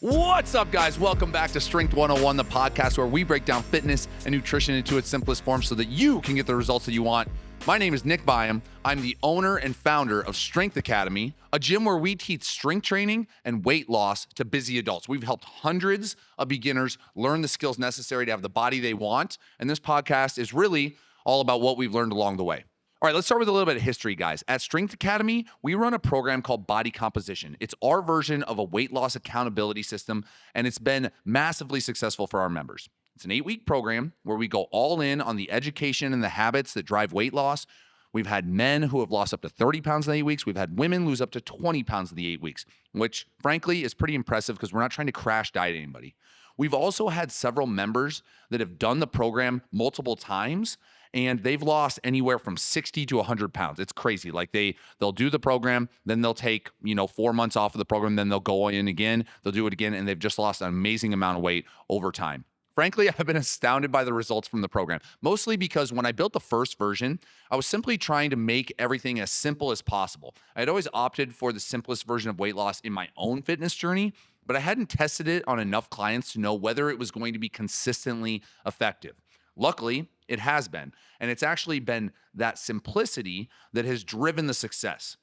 What's up, guys? Welcome back to Strength 101, the podcast where we break down fitness and nutrition into its simplest form so that you can get the results that you want. My name is Nick Byam. I'm the owner and founder of Strength Academy, a gym where we teach strength training and weight loss to busy adults. We've helped hundreds of beginners learn the skills necessary to have the body they want, and this podcast is really all about what we've learned along the way. All right, let's start with a little bit of history, guys. At Strength Academy, we run a program called Body Composition. It's our version of a weight loss accountability system, and it's been massively successful for our members. It's an 8-week program where we go all in on the education and the habits that drive weight loss. We've had men who have lost up to 30 pounds in 8 weeks. We've had women lose up to 20 pounds in the 8 weeks, which frankly is pretty impressive because we're not trying to crash diet anybody. We've also had several members that have done the program multiple times, and they've lost anywhere from 60 to 100 pounds. It's crazy. Like they'll do the program, then they'll take, 4 months off of the program, then they'll go in again, they'll do it again, and they've just lost an amazing amount of weight over time. Frankly, I've been astounded by the results from the program, mostly because when I built the first version, I was simply trying to make everything as simple as possible. I had always opted for the simplest version of weight loss in my own fitness journey, but I hadn't tested it on enough clients to know whether it was going to be consistently effective. Luckily, it has been, and it's actually been that simplicity that has driven the success.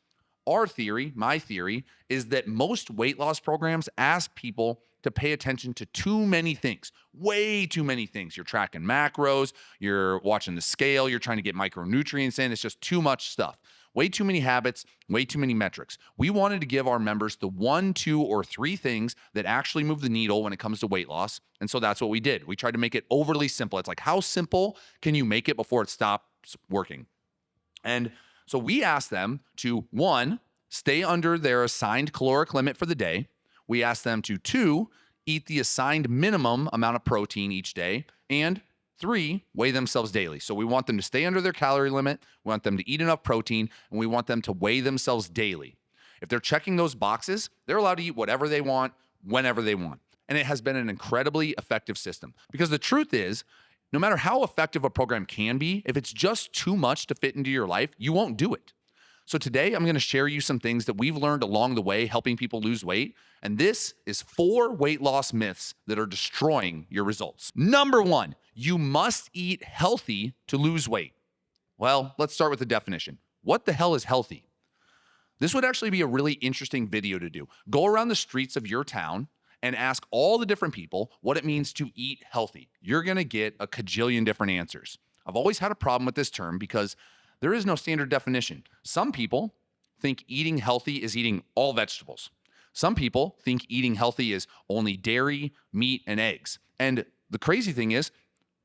Our theory, my theory, is that most weight loss programs ask people to pay attention to too many things, way too many things. You're tracking macros, you're watching the scale, you're trying to get micronutrients in. It's just too much stuff. Way too many habits, way too many metrics. We wanted to give our members the 1, 2, or 3 things that actually move the needle when it comes to weight loss. And so that's what we did. We tried to make it overly simple. It's like, how simple can you make it before it stops working? And so we asked them to, 1, stay under their assigned caloric limit for the day. We asked them to, 2, eat the assigned minimum amount of protein each day, and 3, weigh themselves daily. So we want them to stay under their calorie limit, we want them to eat enough protein, and we want them to weigh themselves daily. If they're checking those boxes, they're allowed to eat whatever they want, whenever they want. And it has been an incredibly effective system. Because the truth is, no matter how effective a program can be, if it's just too much to fit into your life, you won't do it. So today, I'm going to share you some things that we've learned along the way helping people lose weight. And this is 4 weight loss myths that are destroying your results. Number 1, you must eat healthy to lose weight. Well, let's start with the definition. What the hell is healthy? This would actually be a really interesting video to do. Go around the streets of your town and ask all the different people what it means to eat healthy. You're going to get a cajillion different answers. I've always had a problem with this term because there is no standard definition. Some people think eating healthy is eating all vegetables. Some people think eating healthy is only dairy, meat, and eggs. And the crazy thing is,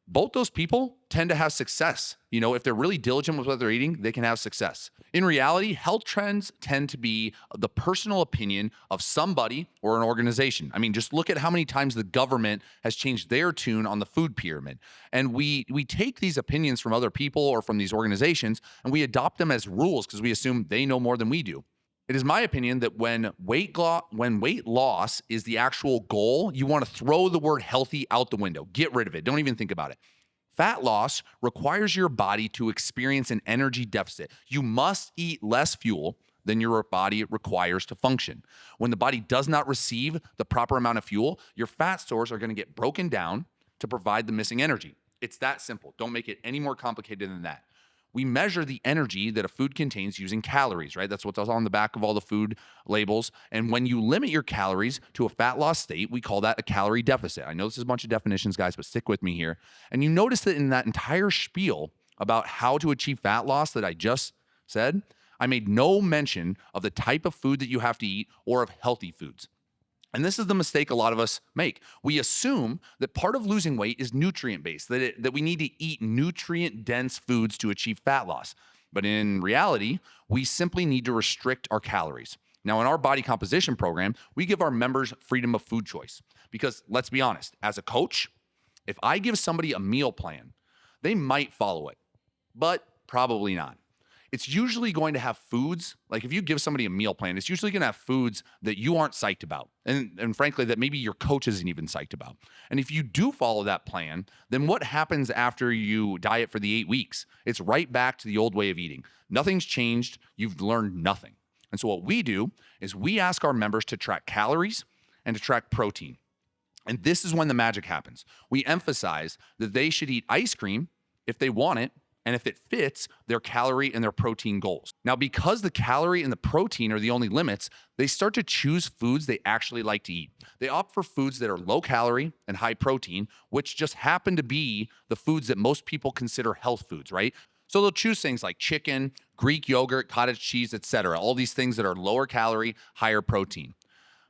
both those people tend to have success. If they're really diligent with what they're eating, they can have success. In reality, health trends tend to be the personal opinion of somebody or an organization. I mean, just look at how many times the government has changed their tune on the food pyramid. And we take these opinions from other people or from these organizations, and we adopt them as rules because we assume they know more than we do. It is my opinion that when weight loss is the actual goal, you want to throw the word healthy out the window. Get rid of it. Don't even think about it. Fat loss requires your body to experience an energy deficit. You must eat less fuel than your body requires to function. When the body does not receive the proper amount of fuel, your fat stores are going to get broken down to provide the missing energy. It's that simple. Don't make it any more complicated than that. We measure the energy that a food contains using calories, right? That's what's on the back of all the food labels. And when you limit your calories to a fat loss state, we call that a calorie deficit. I know this is a bunch of definitions, guys, but stick with me here. And you notice that in that entire spiel about how to achieve fat loss that I just said, I made no mention of the type of food that you have to eat or of healthy foods. And this is the mistake a lot of us make. We assume that part of losing weight is nutrient-based, that we need to eat nutrient-dense foods to achieve fat loss. But in reality, we simply need to restrict our calories. Now, in our body composition program, we give our members freedom of food choice. Because let's be honest, as a coach, if I give somebody a meal plan, they might follow it, but probably not. It's usually going to have foods, like if you give somebody a meal plan, it's usually going to have foods that you aren't psyched about. And frankly, that maybe your coach isn't even psyched about. And if you do follow that plan, then what happens after you diet for the 8 weeks? It's right back to the old way of eating. Nothing's changed. You've learned nothing. And so what we do is we ask our members to track calories and to track protein. And this is when the magic happens. We emphasize that they should eat ice cream if they want it, and if it fits their calorie and their protein goals. Now, because the calorie and the protein are the only limits, they start to choose foods they actually like to eat. They opt for foods that are low calorie and high protein, which just happen to be the foods that most people consider health foods, right? So they'll choose things like chicken, Greek yogurt, cottage cheese, etc. All these things that are lower calorie, higher protein.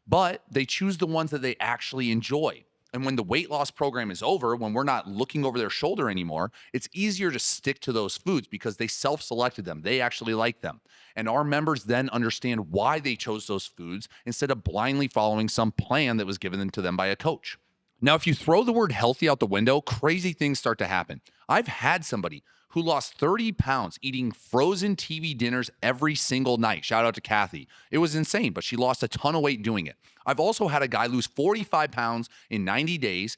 But they choose the ones that they actually enjoy. And when the weight loss program is over, when we're not looking over their shoulder anymore, it's easier to stick to those foods because they self-selected them. They actually like them. And our members then understand why they chose those foods instead of blindly following some plan that was given to them by a coach. Now, if you throw the word healthy out the window, crazy things start to happen. I've had somebody who lost 30 pounds eating frozen TV dinners every single night. Shout out to Kathy. It was insane, but she lost a ton of weight doing it. I've also had a guy lose 45 pounds in 90 days,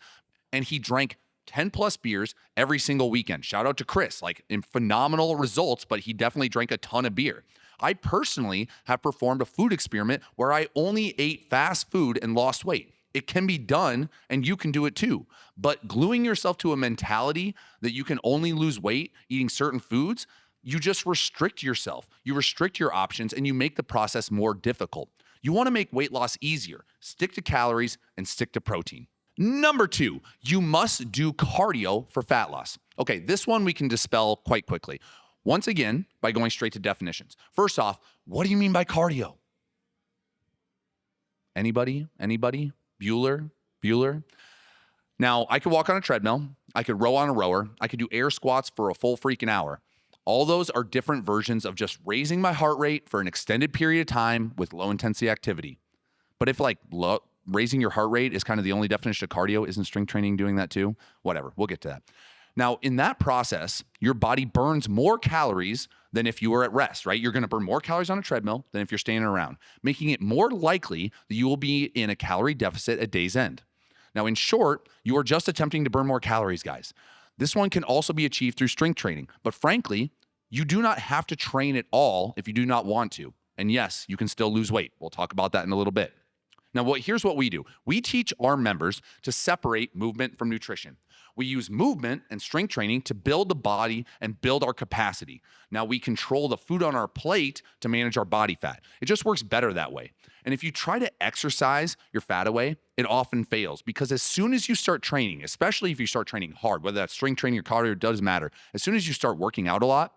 and he drank 10 plus beers every single weekend. Shout out to Chris, like in phenomenal results, but he definitely drank a ton of beer. I personally have performed a food experiment where I only ate fast food and lost weight. It can be done, and you can do it too. But gluing yourself to a mentality that you can only lose weight eating certain foods, you just restrict yourself. You restrict your options, and you make the process more difficult. You want to make weight loss easier. Stick to calories and stick to protein. Number 2, you must do cardio for fat loss. Okay, this one we can dispel quite quickly. Once again, by going straight to definitions. First off, what do you mean by cardio? Anybody? Bueller? Now, I could walk on a treadmill. I could row on a rower. I could do air squats for a full freaking hour. All those are different versions of just raising my heart rate for an extended period of time with low intensity activity. But if raising your heart rate is kind of the only definition of cardio, isn't strength training doing that too? Whatever, we'll get to that. Now, in that process, your body burns more calories than if you were at rest, right? You're going to burn more calories on a treadmill than if you're standing around, making it more likely that you will be in a calorie deficit at day's end. Now, in short, you are just attempting to burn more calories, guys. This one can also be achieved through strength training, but frankly, you do not have to train at all if you do not want to. And yes, you can still lose weight. We'll talk about that in a little bit. Now, here's what we do. We teach our members to separate movement from nutrition. We use movement and strength training to build the body and build our capacity. Now, we control the food on our plate to manage our body fat. It just works better that way. And if you try to exercise your fat away, it often fails because as soon as you start training, especially if you start training hard, whether that's strength training or cardio, it doesn't matter. As soon as you start working out a lot,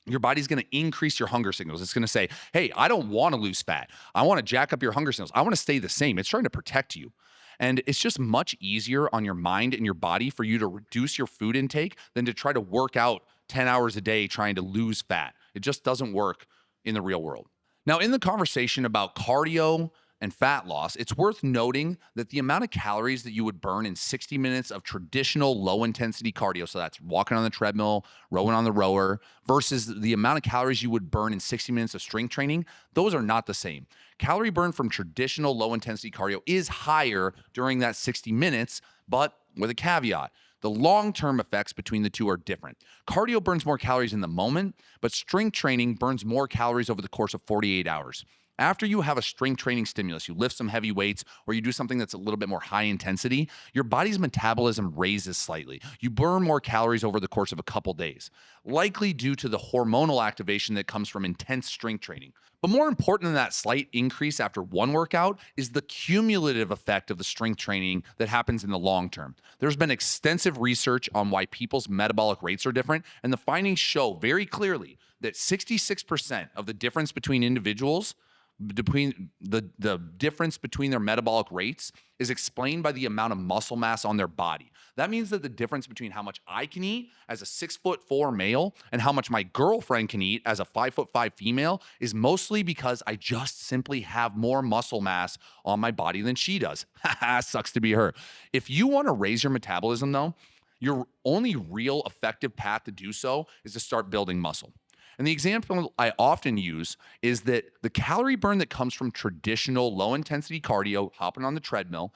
your body's going to increase your hunger signals. It's going to say, hey, I don't want to lose fat. I want to jack up your hunger signals. I want to stay the same. It's trying to protect you. And it's just much easier on your mind and your body for you to reduce your food intake than to try to work out 10 hours a day trying to lose fat. It just doesn't work in the real world. Now, in the conversation about cardio and fat loss, it's worth noting that the amount of calories that you would burn in 60 minutes of traditional low-intensity cardio, so that's walking on the treadmill, rowing on the rower, versus the amount of calories you would burn in 60 minutes of strength training, those are not the same. Calorie burn from traditional low-intensity cardio is higher during that 60 minutes, but with a caveat. The long-term effects between the two are different. Cardio burns more calories in the moment, but strength training burns more calories over the course of 48 hours. After you have a strength training stimulus, you lift some heavy weights or you do something that's a little bit more high intensity, your body's metabolism raises slightly. You burn more calories over the course of a couple days, likely due to the hormonal activation that comes from intense strength training. But more important than that slight increase after one workout is the cumulative effect of the strength training that happens in the long term. There's been extensive research on why people's metabolic rates are different, and the findings show very clearly that 66% of the difference between individuals between the difference between their metabolic rates is explained by the amount of muscle mass on their body. That means that the difference between how much I can eat as a 6'4" male and how much my girlfriend can eat as a 5'5" female is mostly because I just simply have more muscle mass on my body than she does. Sucks to be her. If you want to raise your metabolism though, your only real effective path to do so is to start building muscle. And the example I often use is that the calorie burn that comes from traditional low-intensity cardio, hopping on the treadmill,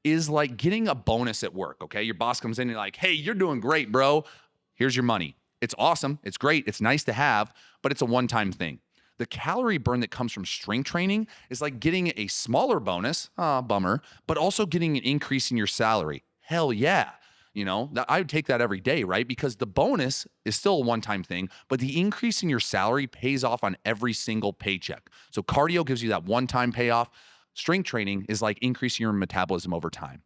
is like getting a bonus at work, okay? Your boss comes in and you're like, hey, you're doing great, bro. Here's your money. It's awesome. It's great. It's nice to have, but it's a one-time thing. The calorie burn that comes from strength training is like getting a smaller bonus, bummer, but also getting an increase in your salary. Hell yeah. I would take that every day, right? Because the bonus is still a one-time thing, but the increase in your salary pays off on every single paycheck. So cardio gives you that one-time payoff. Strength training is like increasing your metabolism over time.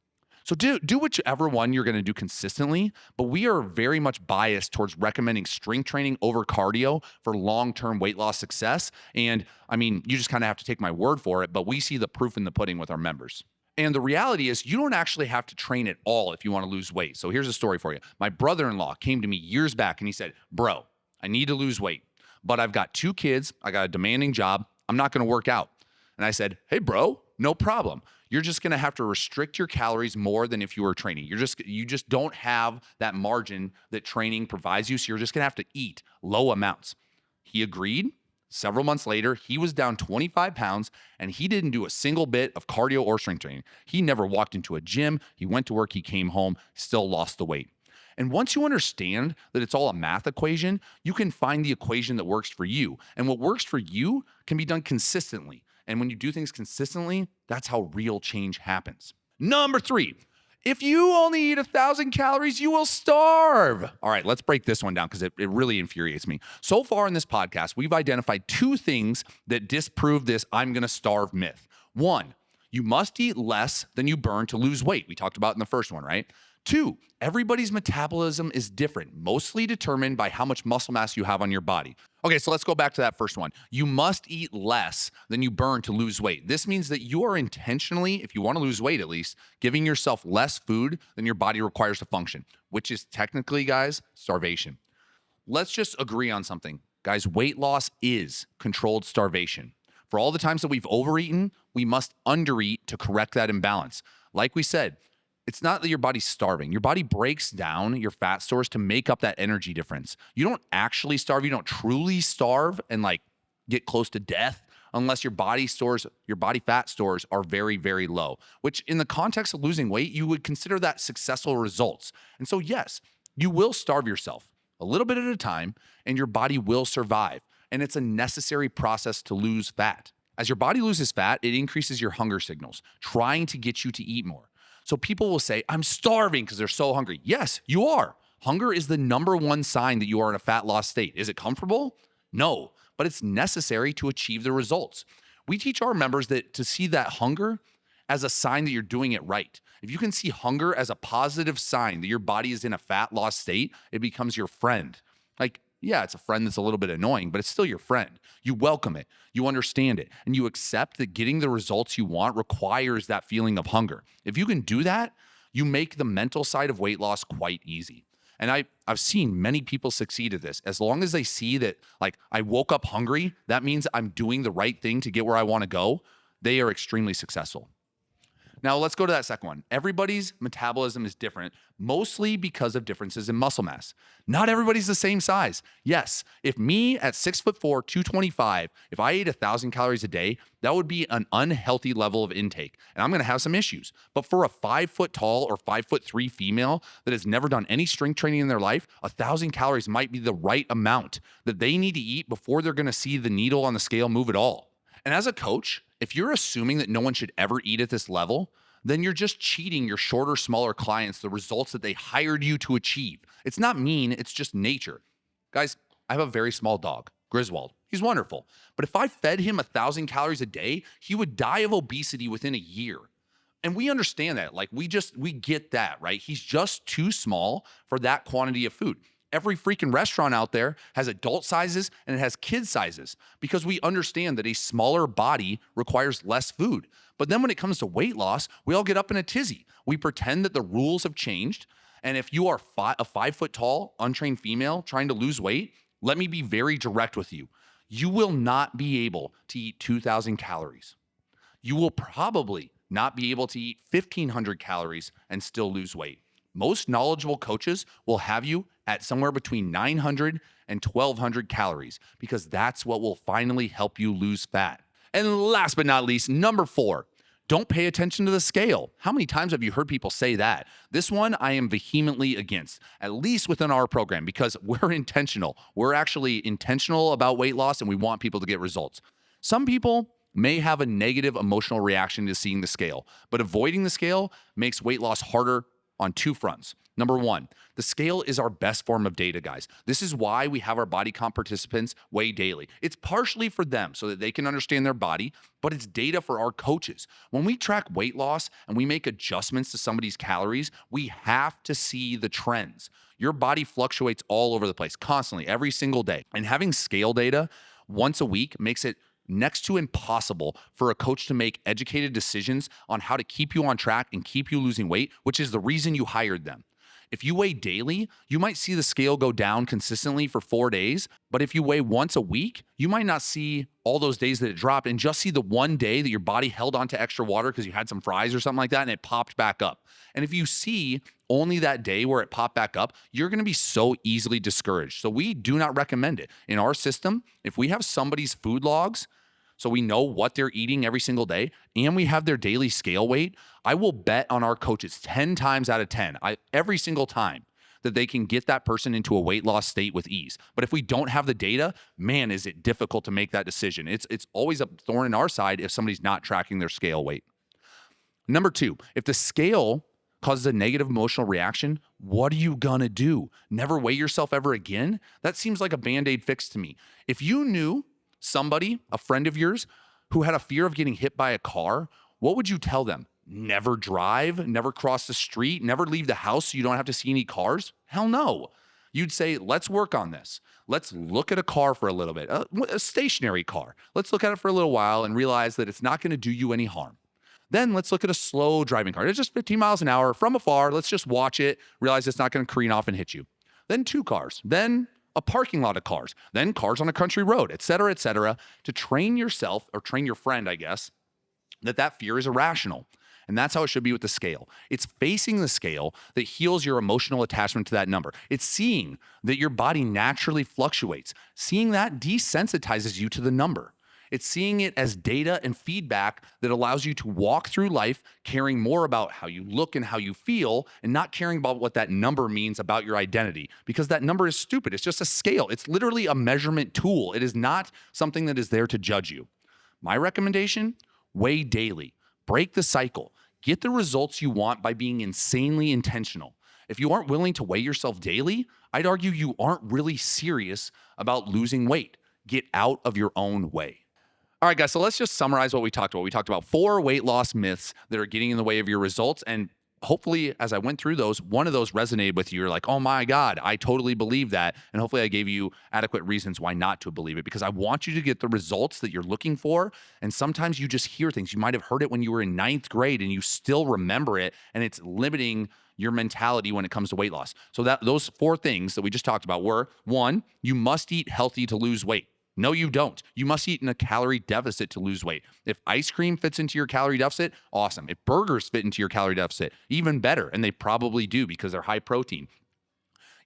So do whichever one you're going to do consistently, but we are very much biased towards recommending strength training over cardio for long-term weight loss success. And I mean, you just kind of have to take my word for it, but we see the proof in the pudding with our members. And the reality is you don't actually have to train at all if you want to lose weight. So here's a story for you. My brother-in-law came to me years back and he said, bro, I need to lose weight, but I've got 2 kids. I got a demanding job. I'm not going to work out. And I said, hey, bro, no problem. You're just going to have to restrict your calories more than if you were training. You just don't have that margin that training provides you. So you're just going to have to eat low amounts. He agreed. Several months later, he was down 25 pounds and he didn't do a single bit of cardio or strength training. He never walked into a gym. He went to work. He came home, still lost the weight. And once you understand that it's all a math equation, you can find the equation that works for you. And what works for you can be done consistently. And when you do things consistently, that's how real change happens. Number 3, if you only eat 1,000 calories, you will starve. All right, let's break this one down because it really infuriates me. So far in this podcast, we've identified 2 things that disprove this I'm going to starve myth. 1, you must eat less than you burn to lose weight. We talked about in the first one, right? 2, everybody's metabolism is different, mostly determined by how much muscle mass you have on your body. Okay, so let's go back to that first one. You must eat less than you burn to lose weight. This means that you are intentionally, if you want to lose weight at least, giving yourself less food than your body requires to function, which is technically, guys, starvation. Let's just agree on something. Guys, weight loss is controlled starvation. For all the times that we've overeaten, we must undereat to correct that imbalance. Like we said, it's not that your body's starving. Your body breaks down your fat stores to make up that energy difference. You don't actually starve. You don't truly starve and like get close to death unless your body fat stores are very, very low, which in the context of losing weight, you would consider that successful results. And so, yes, you will starve yourself a little bit at a time and your body will survive. And it's a necessary process to lose fat. As your body loses fat, it increases your hunger signals, trying to get you to eat more. So people will say, I'm starving because they're so hungry. Yes, you are. Hunger is the number 1 sign that you are in a fat loss state. Is it comfortable? No, but it's necessary to achieve the results. We teach our members that to see that hunger as a sign that you're doing it right. If you can see hunger as a positive sign that your body is in a fat loss state, it becomes your friend. Like, yeah, it's a friend that's a little bit annoying, but it's still your friend. You welcome it, you understand it, and you accept that getting the results you want requires that feeling of hunger. If you can do that, you make the mental side of weight loss quite easy. And I've seen many people succeed at this. As long as they see that, like, I woke up hungry, that means I'm doing the right thing to get where I want to go, they are extremely successful. Now, let's go to that second one. Everybody's metabolism is different, mostly because of differences in muscle mass. Not everybody's the same size. Yes, if me at 6'4", 225, if I ate 1,000 calories a day, that would be an unhealthy level of intake, and I'm going to have some issues. But for a 5 foot tall or 5'3" female that has never done any strength training in their life, 1,000 calories might be the right amount that they need to eat before they're going to see the needle on the scale move at all. And as a coach, if you're assuming that no one should ever eat at this level, then you're just cheating your shorter, smaller clients the results that they hired you to achieve. It's not mean, it's just nature. Guys, I have a very small dog, Griswold. He's wonderful. But if I fed him 1,000 calories a day, he would die of obesity within a year. And we understand that. Like, we get that, right? He's just too small for that quantity of food. Every freaking restaurant out there has adult sizes and it has kid sizes because we understand that a smaller body requires less food. But then when it comes to weight loss, we all get up in a tizzy. We pretend that the rules have changed. And if you are a 5 foot tall, untrained female trying to lose weight, let me be very direct with you. You will not be able to eat 2,000 calories. You will probably not be able to eat 1,500 calories and still lose weight. Most knowledgeable coaches will have you at somewhere between 900 and 1,200 calories because that's what will finally help you lose fat. And last but not least, number 4, Don't pay attention to the scale. How many times have you heard people say that? This one I am vehemently against, at least within our program, because we're intentional. We're actually intentional about weight loss and we want people to get results. Some people may have a negative emotional reaction to seeing the scale, but avoiding the scale makes weight loss harder on two fronts. Number one, the scale is our best form of data, guys. This is why we have our body comp participants weigh daily. It's partially for them so that they can understand their body, but it's data for our coaches. When we track weight loss and we make adjustments to somebody's calories, we have to see the trends. Your body fluctuates all over the place, constantly, every single day. And having scale data once a week makes it next to impossible for a coach to make educated decisions on how to keep you on track and keep you losing weight, which is the reason you hired them. If you weigh daily, you might see the scale go down consistently for 4 days. But if you weigh once a week, you might not see all those days that it dropped and just see the one day that your body held onto extra water because you had some fries or something like that and it popped back up. And if you see only that day where it popped back up, you're going to be so easily discouraged. So we do not recommend it. In our system, if we have somebody's food logs, so we know what they're eating every single day, and we have their daily scale weight, I will bet on our coaches 10 times out of 10, every single time, that they can get that person into a weight loss state with ease. But if we don't have the data, man, is it difficult to make that decision. It's always a thorn in our side if somebody's not tracking their scale weight. Number two, if the scale causes a negative emotional reaction, what are you gonna do? Never weigh yourself ever again? That seems like a Band-Aid fix to me. If you knew somebody, a friend of yours, who had a fear of getting hit by a car, what would you tell them? Never drive, never cross the street, never leave the house so you don't have to see any cars? Hell no. You'd say, let's work on this. Let's look at a car for a little bit, a stationary car. Let's look at it for a little while and realize that it's not going to do you any harm. Then let's look at a slow driving car. It's just 15 miles an hour from afar. Let's just watch it, realize it's not going to careen off and hit you. Then 2 cars. Then a parking lot of cars, then cars on a country road, et cetera, to train yourself or train your friend, I guess, that fear is irrational. And that's how it should be with the scale. It's facing the scale that heals your emotional attachment to that number. It's seeing that your body naturally fluctuates. Seeing that desensitizes you to the number. It's seeing it as data and feedback that allows you to walk through life caring more about how you look and how you feel and not caring about what that number means about your identity, because that number is stupid. It's just a scale. It's literally a measurement tool. It is not something that is there to judge you. My recommendation, weigh daily. Break the cycle. Get the results you want by being insanely intentional. If you aren't willing to weigh yourself daily, I'd argue you aren't really serious about losing weight. Get out of your own way. All right, guys, so let's just summarize what we talked about. We talked about 4 weight loss myths that are getting in the way of your results. And hopefully, as I went through those, one of those resonated with you. You're like, oh my God, I totally believe that. And hopefully I gave you adequate reasons why not to believe it, because I want you to get the results that you're looking for. And sometimes you just hear things. You might have heard it when you were in 9th grade and you still remember it, and it's limiting your mentality when it comes to weight loss. So those 4 things that we just talked about were, 1, you must eat healthy to lose weight. No, you don't. You must eat in a calorie deficit to lose weight. If ice cream fits into your calorie deficit, awesome. If burgers fit into your calorie deficit, even better. And they probably do because they're high protein.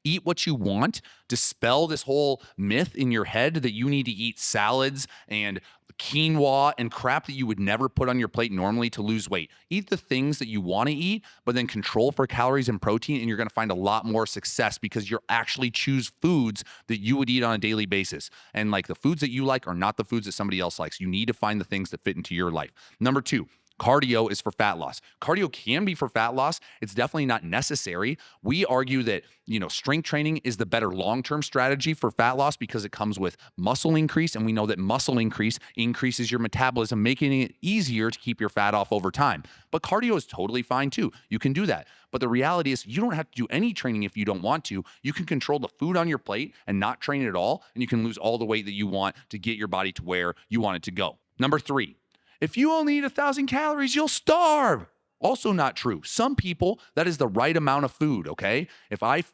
Eat what you want. Dispel this whole myth in your head that you need to eat salads and quinoa and crap that you would never put on your plate normally to lose weight. Eat the things that you want to eat, but then control for calories and protein, and you're going to find a lot more success because you'll actually choose foods that you would eat on a daily basis. And like the foods that you like are not the foods that somebody else likes. You need to find the things that fit into your life. Number 2, cardio is for fat loss. Cardio can be for fat loss. It's definitely not necessary. We argue that, strength training is the better long-term strategy for fat loss because it comes with muscle increase. And we know that muscle increase increases your metabolism, making it easier to keep your fat off over time. But cardio is totally fine too. You can do that. But the reality is you don't have to do any training if you don't want to. You can control the food on your plate and not train at all. And you can lose all the weight that you want to get your body to where you want it to go. Number 3, if you only eat 1,000 calories, you'll starve. Also not true. Some people, that is the right amount of food, okay?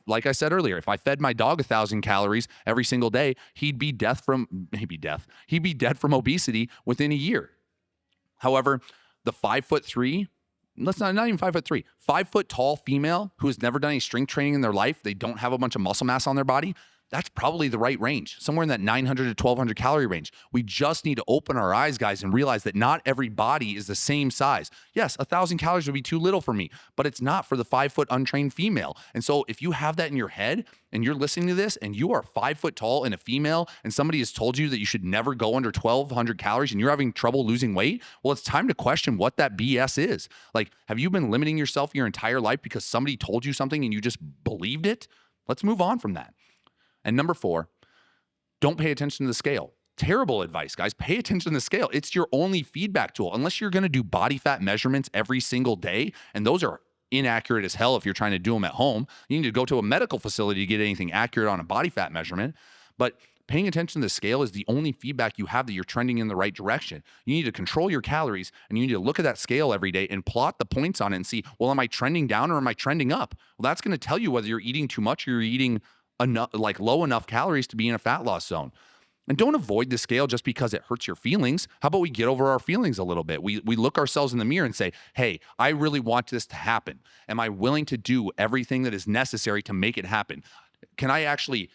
Like I said earlier, if I fed my dog 1,000 calories every single day, he'd be dead from obesity within a year. However, the 5'3", not even 5'3", 5 foot tall female who has never done any strength training in their life, they don't have a bunch of muscle mass on their body, that's probably the right range, somewhere in that 900 to 1200 calorie range. We just need to open our eyes, guys, and realize that not every body is the same size. Yes, 1,000 calories would be too little for me, but it's not for the 5-foot untrained female. And so if you have that in your head and you're listening to this and you are 5 foot tall and a female and somebody has told you that you should never go under 1,200 calories and you're having trouble losing weight, well, it's time to question what that BS is. Like, have you been limiting yourself your entire life because somebody told you something and you just believed it? Let's move on from that. And number 4, don't pay attention to the scale. Terrible advice, guys. Pay attention to the scale. It's your only feedback tool. Unless you're going to do body fat measurements every single day, and those are inaccurate as hell if you're trying to do them at home. You need to go to a medical facility to get anything accurate on a body fat measurement. But paying attention to the scale is the only feedback you have that you're trending in the right direction. You need to control your calories, and you need to look at that scale every day and plot the points on it and see, well, am I trending down or am I trending up? Well, that's going to tell you whether you're eating too much or you're eating enough, like low enough calories to be in a fat loss zone. And don't avoid the scale just because it hurts your feelings. How about we get over our feelings a little bit? We look ourselves in the mirror and say, hey, I really want this to happen. Am I willing to do everything that is necessary to make it happen? Can I actually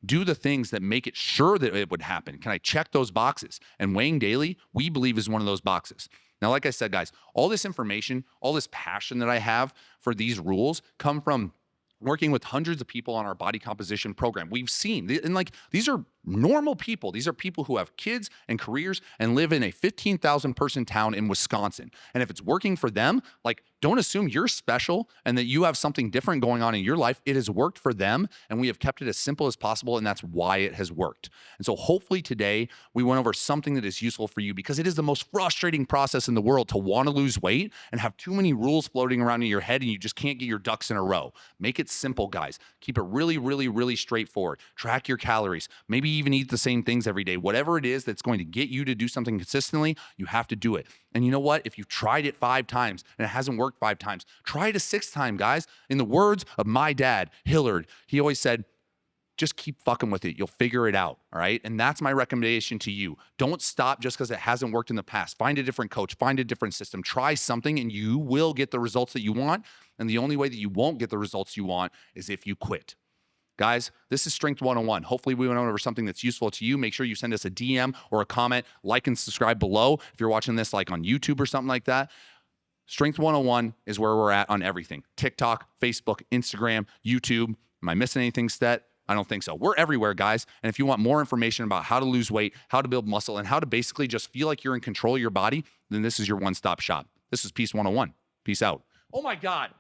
do the things that make it sure that it would happen? Can I check those boxes? And weighing daily, we believe, is one of those boxes. Now, like I said, guys, all this information, all this passion that I have for these rules come from working with hundreds of people on our body composition program. We've seen, and like, these are normal people. These are people who have kids and careers and live in a 15,000 person town in Wisconsin. And if it's working for them, like, don't assume you're special and that you have something different going on in your life. It has worked for them, and we have kept it as simple as possible, and that's why it has worked. And so hopefully today we went over something that is useful for you, because it is the most frustrating process in the world to want to lose weight and have too many rules floating around in your head and you just can't get your ducks in a row. Make it simple, guys. Keep it really, really, really straightforward. Track your calories. Maybe even eat the same things every day. Whatever it is that's going to get you to do something consistently, you have to do it. And you know what? If you've tried it 5 times and it hasn't worked 5 times, try it a 6th time, guys. In the words of my dad, Hillard, he always said, just keep fucking with it. You'll figure it out. All right. And that's my recommendation to you. Don't stop just because it hasn't worked in the past. Find a different coach, find a different system, try something, and you will get the results that you want. And the only way that you won't get the results you want is if you quit. Guys, this is Strength 101. Hopefully we went over something that's useful to you. Make sure you send us a DM or a comment, like and subscribe below if you're watching this like on YouTube or something like that. Strength 101 is where we're at on everything. TikTok, Facebook, Instagram, YouTube. Am I missing anything, Stet? I don't think so. We're everywhere, guys. And if you want more information about how to lose weight, how to build muscle, and how to basically just feel like you're in control of your body, then this is your one-stop shop. This is Peace 101. Peace out. Oh my God.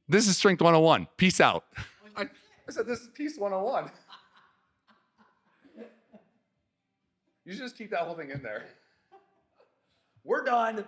This is Strength 101. Peace out. I said this is Peace 101. You should just keep that whole thing in there. We're done.